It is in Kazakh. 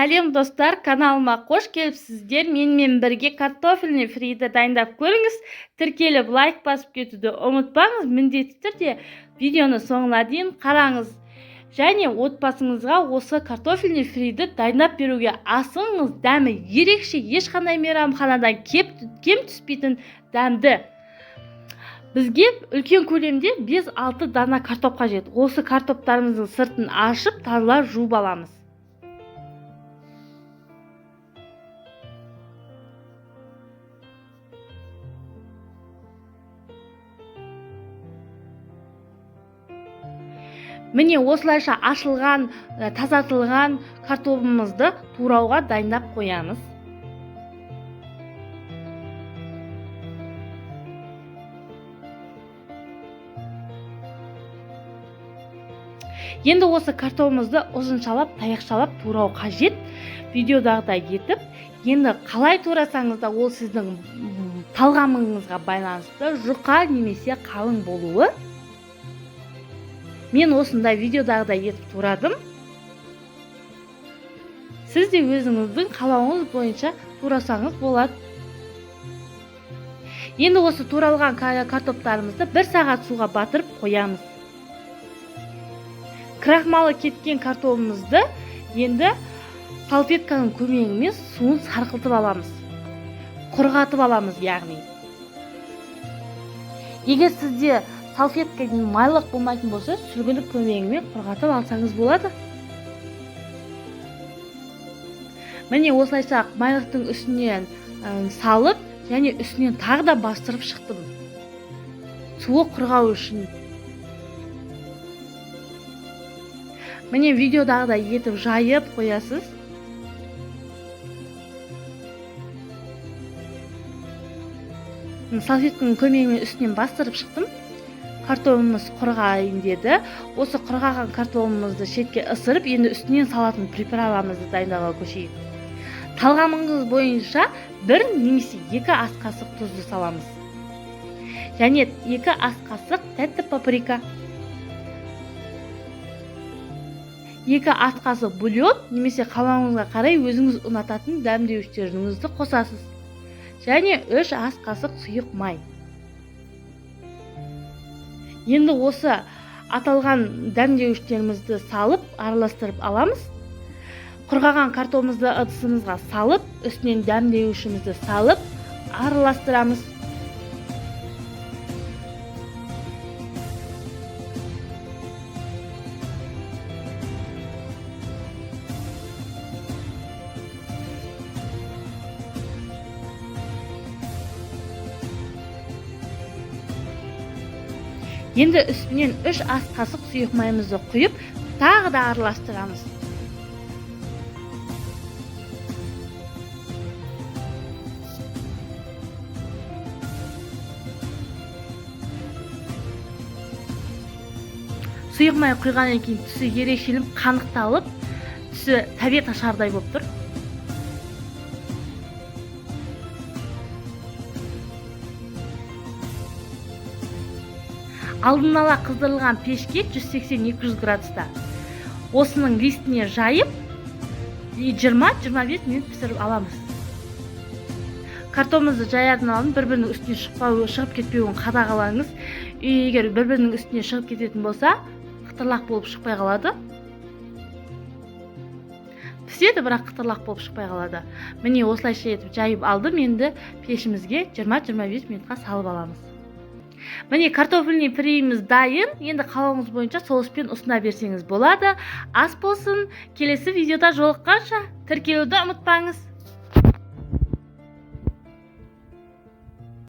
Сәлем достар, каналыма қош келіпсіздер. Менімен бірге картофельный фриді дайындап көріңіз. Тіркеліп лайк басып кетуді ұмытпаңыз. Міндетті түрде видеоны соңына дейін қараңыз. Және отбасыңызға осы картофельный фриді дайындап беруге асығыңыз. Дәмі ерекше, ешқандай мейрамханадан кем түспейтін дәмді. Бізге үлкен көлемде 5-6 дана картоп қажет. Осы картоптарымыздың сыртын ашып, тазалап жуып аламыз. Міне осылайша ашылған, тазартылған картопымызды турауға дайындап қоямыз. Енді осы картопымызды ұзыншалап, таяқшалап турау қажет. Видеодағыдай етіп, енді қалай турасаңыз да ол сіздің талғамыңызға байланысты, жұқа немесе қалың болуы. Мен осындай видеодағыдай етіп турадым. Сіз де өзіңіздің қалауыңыз бойынша турасаңыз болады. Енді осы туралған картоптарымызды 1 сағат суға батырып қоямыз. Крахмалы кеткен картопымызды енді салфетканың көмегімен суын сарқылтып аламыз. Құрғатып аламыз, яғни. Егер сізде салфетканың майлық болмайтын болса, сүлгілік көмегімен құрғатып алсаңыз болады. Міне осылайша майлықтың үстінен салып, және үстінен тағы да бастырып шықтым. Суы құрғау үшін. Міне видеодағыдай етіп жайып қоясыз. Салфетканың көмегімен үстінен бастырып шықтым. Картопымыз құрғайын деді. Осы құрғаған картопымызды шетке ысырып, енді үстінен салатын приправамызды дайындауға көшейік. Талғамыңыз бойынша 1 немесе 2 ас қасық тұзды саламыз. Және 2 ас қасық тәтті паприка. 2 ас қасық бульон немесе қалауыңызға қарай өзіңіз ұнататын дәмдеуіштеріңізді қосасыз. Және 3 ас қасық сұйық май. Енді осы аталған дәмдеуіштерімізді салып, араластырып аламыз. Құрғаған картопымызды ыдысымызға салып, үстінен дәмдеуішімізді салып, араластырамыз. Енді үстінен 3 ас қасық сұйық майымызды құйып, тағы да араластырамыз. Сұйық май құйғаннан кейін түсі ерекшеленіп, қанықталып, түсі тәбет ашардай болып тұр. Алдын ала қыздырылған пешке 180-200 градуста. Осының листіне жайып, 20-25 минут пісіріп аламыз. Картопымызды жаярдан алдын бір-бірінің үстіне шығып кетпеуін қадағалаңыз. Егер бір-бірінің үстіне шығып кететін болса, қытырлақ болып шықпай қалады. Піседі, бірақ қытырлақ болып шықпай қалады. Міне осылайша етіп жайып алдым, енді пешімізге 20-25 минутқа салып аламыз. Міне картофельный фрийіміз дайын. Енді қалауыңыз бойынша соуспен ұсына берсеңіз болады. Ас болсын. Келесі видеода жолыққанша тіркелуді ұмытпаңыз.